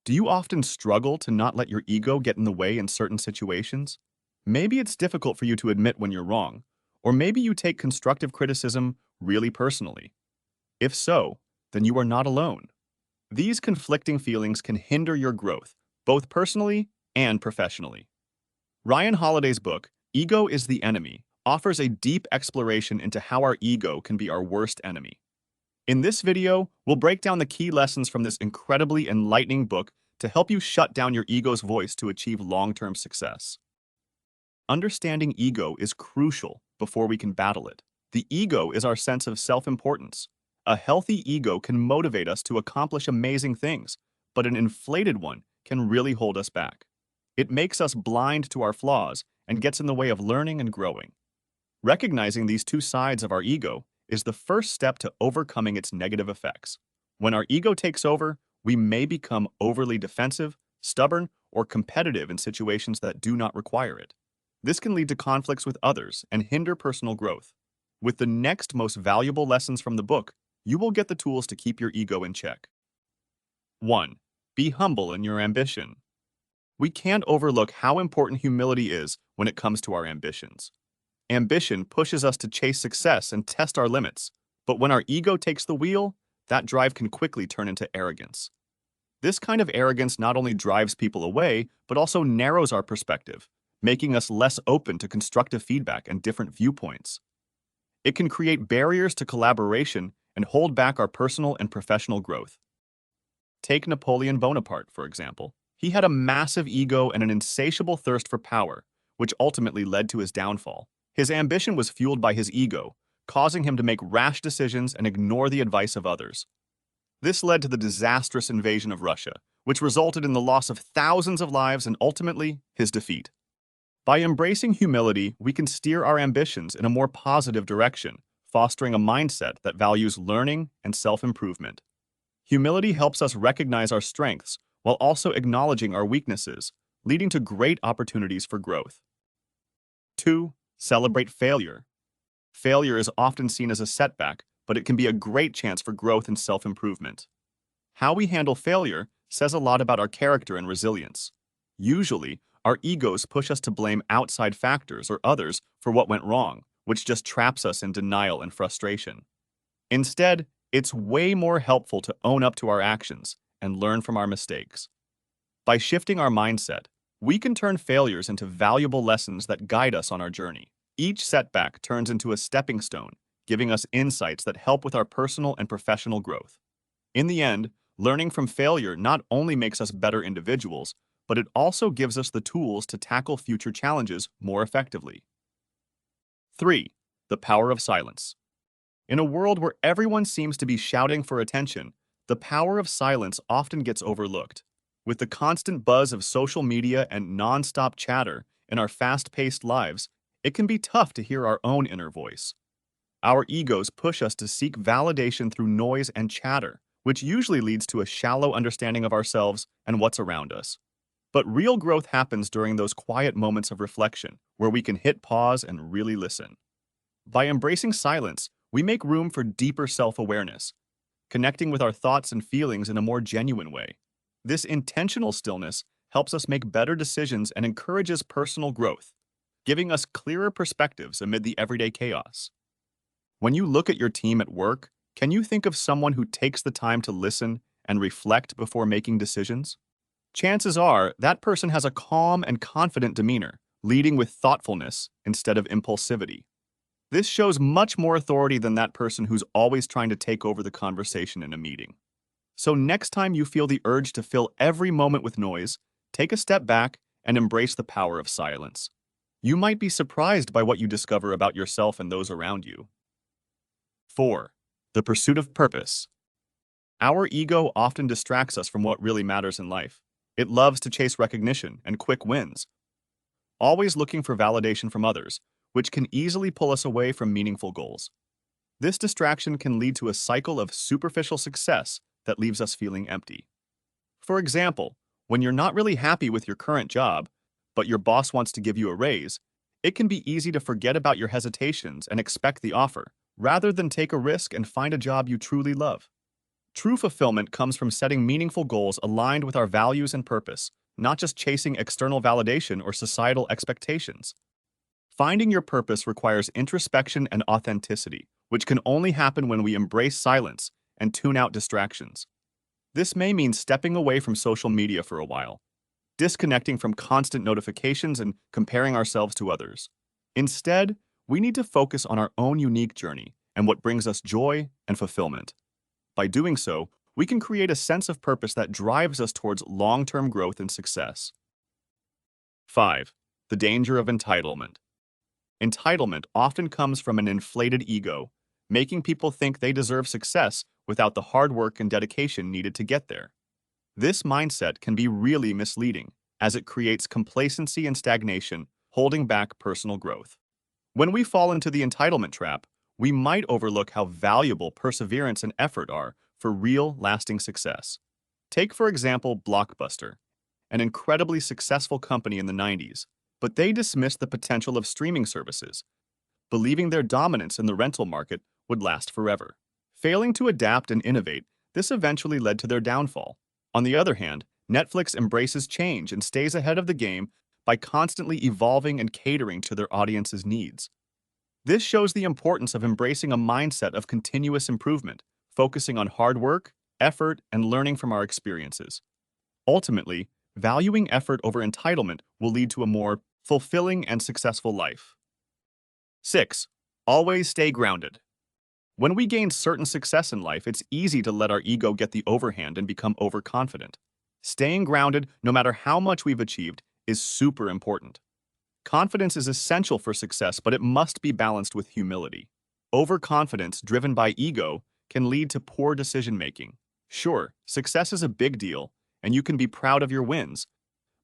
Do you often struggle to not let your ego get in the way in certain situations? Maybe it's difficult for you to admit when you're wrong, or maybe you take constructive criticism really personally. If so, then you are not alone. These conflicting feelings can hinder your growth, both personally and professionally. Ryan Holiday's book, Ego is the Enemy, offers a deep exploration into how our ego can be our worst enemy. In this video, we'll break down the key lessons from this incredibly enlightening book to help you shut down your ego's voice to achieve long-term success. Understanding ego is crucial before we can battle it. The ego is our sense of self-importance. A healthy ego can motivate us to accomplish amazing things, but an inflated one can really hold us back. It makes us blind to our flaws and gets in the way of learning and growing. Recognizing these two sides of our ego is the first step to overcoming its negative effects. When our ego takes over, we may become overly defensive, stubborn, or competitive in situations that do not require it. This can lead to conflicts with others and hinder personal growth. With the next most valuable lessons from the book, you will get the tools to keep your ego in check. 1. Be humble in your ambition. We can't overlook how important humility is when it comes to our ambitions. Ambition pushes us to chase success and test our limits, but when our ego takes the wheel, that drive can quickly turn into arrogance. This kind of arrogance not only drives people away, but also narrows our perspective, making us less open to constructive feedback and different viewpoints. It can create barriers to collaboration and hold back our personal and professional growth. Take Napoleon Bonaparte, for example. He had a massive ego and an insatiable thirst for power, which ultimately led to his downfall. His ambition was fueled by his ego, causing him to make rash decisions and ignore the advice of others. This led to the disastrous invasion of Russia, which resulted in the loss of thousands of lives and ultimately his defeat. By embracing humility, we can steer our ambitions in a more positive direction, fostering a mindset that values learning and self-improvement. Humility helps us recognize our strengths while also acknowledging our weaknesses, leading to great opportunities for growth. 2. Celebrate failure. Failure is often seen as a setback, but it can be a great chance for growth and self-improvement. How we handle failure says a lot about our character and resilience. Usually, our egos push us to blame outside factors or others for what went wrong, which just traps us in denial and frustration. Instead, it's way more helpful to own up to our actions and learn from our mistakes. By shifting our mindset, we can turn failures into valuable lessons that guide us on our journey. Each setback turns into a stepping stone, giving us insights that help with our personal and professional growth. In the end, learning from failure not only makes us better individuals, but it also gives us the tools to tackle future challenges more effectively. 3. The power of silence. In a world where everyone seems to be shouting for attention, the power of silence often gets overlooked. With the constant buzz of social media and non-stop chatter in our fast-paced lives, it can be tough to hear our own inner voice. Our egos push us to seek validation through noise and chatter, which usually leads to a shallow understanding of ourselves and what's around us. But real growth happens during those quiet moments of reflection, where we can hit pause and really listen. By embracing silence, we make room for deeper self-awareness, connecting with our thoughts and feelings in a more genuine way. This intentional stillness helps us make better decisions and encourages personal growth, giving us clearer perspectives amid the everyday chaos. When you look at your team at work, can you think of someone who takes the time to listen and reflect before making decisions? Chances are that person has a calm and confident demeanor, leading with thoughtfulness instead of impulsivity. This shows much more authority than that person who's always trying to take over the conversation in a meeting. So next time you feel the urge to fill every moment with noise, take a step back and embrace the power of silence. You might be surprised by what you discover about yourself and those around you. 4. The pursuit of purpose. Our ego often distracts us from what really matters in life. It loves to chase recognition and quick wins, always looking for validation from others, which can easily pull us away from meaningful goals. This distraction can lead to a cycle of superficial success that leaves us feeling empty. For example, when you're not really happy with your current job, but your boss wants to give you a raise, it can be easy to forget about your hesitations and expect the offer, rather than take a risk and find a job you truly love. True fulfillment comes from setting meaningful goals aligned with our values and purpose, not just chasing external validation or societal expectations. Finding your purpose requires introspection and authenticity, which can only happen when we embrace silence and tune out distractions. This may mean stepping away from social media for a while, disconnecting from constant notifications and comparing ourselves to others. Instead, we need to focus on our own unique journey and what brings us joy and fulfillment. By doing so, we can create a sense of purpose that drives us towards long-term growth and success. 5. The danger of entitlement. Entitlement often comes from an inflated ego, making people think they deserve success without the hard work and dedication needed to get there. This mindset can be really misleading, as it creates complacency and stagnation, holding back personal growth. When we fall into the entitlement trap, we might overlook how valuable perseverance and effort are for real, lasting success. Take, for example, Blockbuster, an incredibly successful company in the 90s, but they dismissed the potential of streaming services, believing their dominance in the rental market would last forever. Failing to adapt and innovate, this eventually led to their downfall. On the other hand, Netflix embraces change and stays ahead of the game by constantly evolving and catering to their audience's needs. This shows the importance of embracing a mindset of continuous improvement, focusing on hard work, effort, and learning from our experiences. Ultimately, valuing effort over entitlement will lead to a more fulfilling and successful life. 6. Always stay grounded. When we gain certain success in life, it's easy to let our ego get the overhand and become overconfident. Staying grounded, no matter how much we've achieved, is super important. Confidence is essential for success, but it must be balanced with humility. Overconfidence driven by ego can lead to poor decision-making. Sure, success is a big deal, and you can be proud of your wins,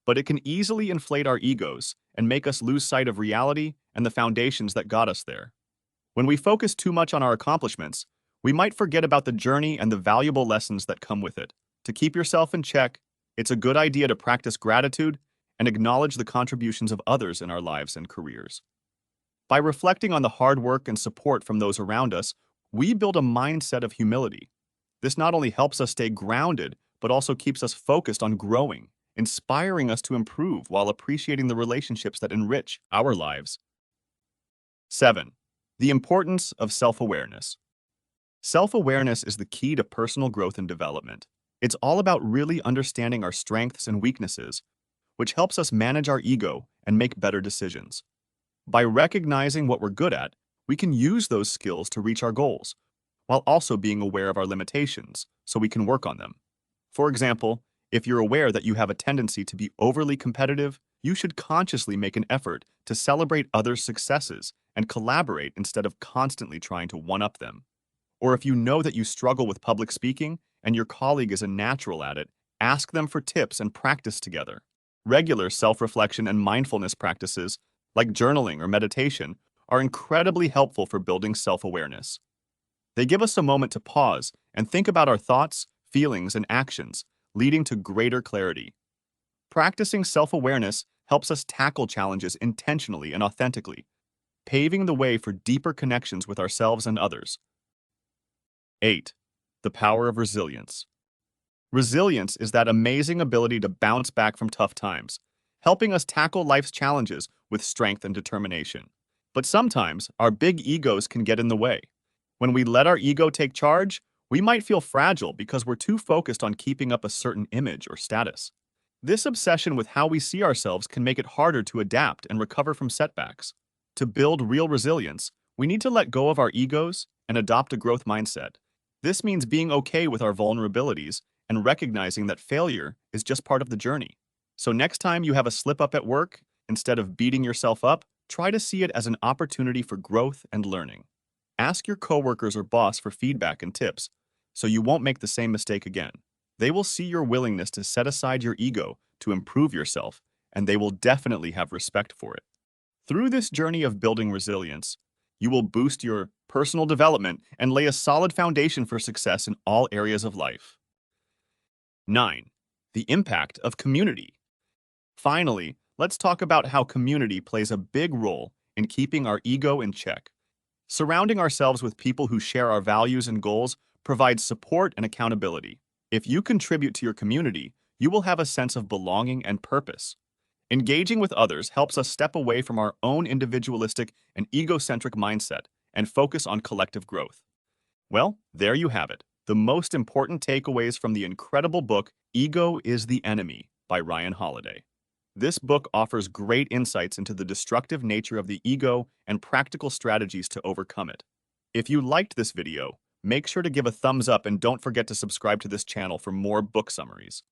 but it can easily inflate our egos and make us lose sight of reality and the foundations that got us there. When we focus too much on our accomplishments, we might forget about the journey and the valuable lessons that come with it. To keep yourself in check, it's a good idea to practice gratitude and acknowledge the contributions of others in our lives and careers. By reflecting on the hard work and support from those around us, we build a mindset of humility. This not only helps us stay grounded, but also keeps us focused on growing, inspiring us to improve while appreciating the relationships that enrich our lives. 7. The importance of self-awareness. Self-awareness is the key to personal growth and development. It's all about really understanding our strengths and weaknesses, which helps us manage our ego and make better decisions. By recognizing what we're good at, we can use those skills to reach our goals, while also being aware of our limitations so we can work on them. For example, if you're aware that you have a tendency to be overly competitive, you should consciously make an effort to celebrate others' successes and collaborate instead of constantly trying to one-up them. Or if you know that you struggle with public speaking and your colleague is a natural at it, ask them for tips and practice together. Regular self-reflection and mindfulness practices, like journaling or meditation, are incredibly helpful for building self-awareness. They give us a moment to pause and think about our thoughts, feelings, and actions, leading to greater clarity. Practicing self-awareness helps us tackle challenges intentionally and authentically, paving the way for deeper connections with ourselves and others. 8. The power of resilience. Resilience is that amazing ability to bounce back from tough times, helping us tackle life's challenges with strength and determination. But sometimes, our big egos can get in the way. When we let our ego take charge, we might feel fragile because we're too focused on keeping up a certain image or status. This obsession with how we see ourselves can make it harder to adapt and recover from setbacks. To build real resilience, we need to let go of our egos and adopt a growth mindset. This means being okay with our vulnerabilities and recognizing that failure is just part of the journey. So next time you have a slip-up at work, instead of beating yourself up, try to see it as an opportunity for growth and learning. Ask your coworkers or boss for feedback and tips, so you won't make the same mistake again. They will see your willingness to set aside your ego to improve yourself, and they will definitely have respect for it. Through this journey of building resilience, you will boost your personal development and lay a solid foundation for success in all areas of life. 9. The impact of community. Finally, let's talk about how community plays a big role in keeping our ego in check. Surrounding ourselves with people who share our values and goals provides support and accountability. If you contribute to your community, you will have a sense of belonging and purpose. Engaging with others helps us step away from our own individualistic and egocentric mindset and focus on collective growth. Well, there you have it. The most important takeaways from the incredible book, Ego is the Enemy by Ryan Holiday. This book offers great insights into the destructive nature of the ego and practical strategies to overcome it. If you liked this video, make sure to give a thumbs up and don't forget to subscribe to this channel for more book summaries.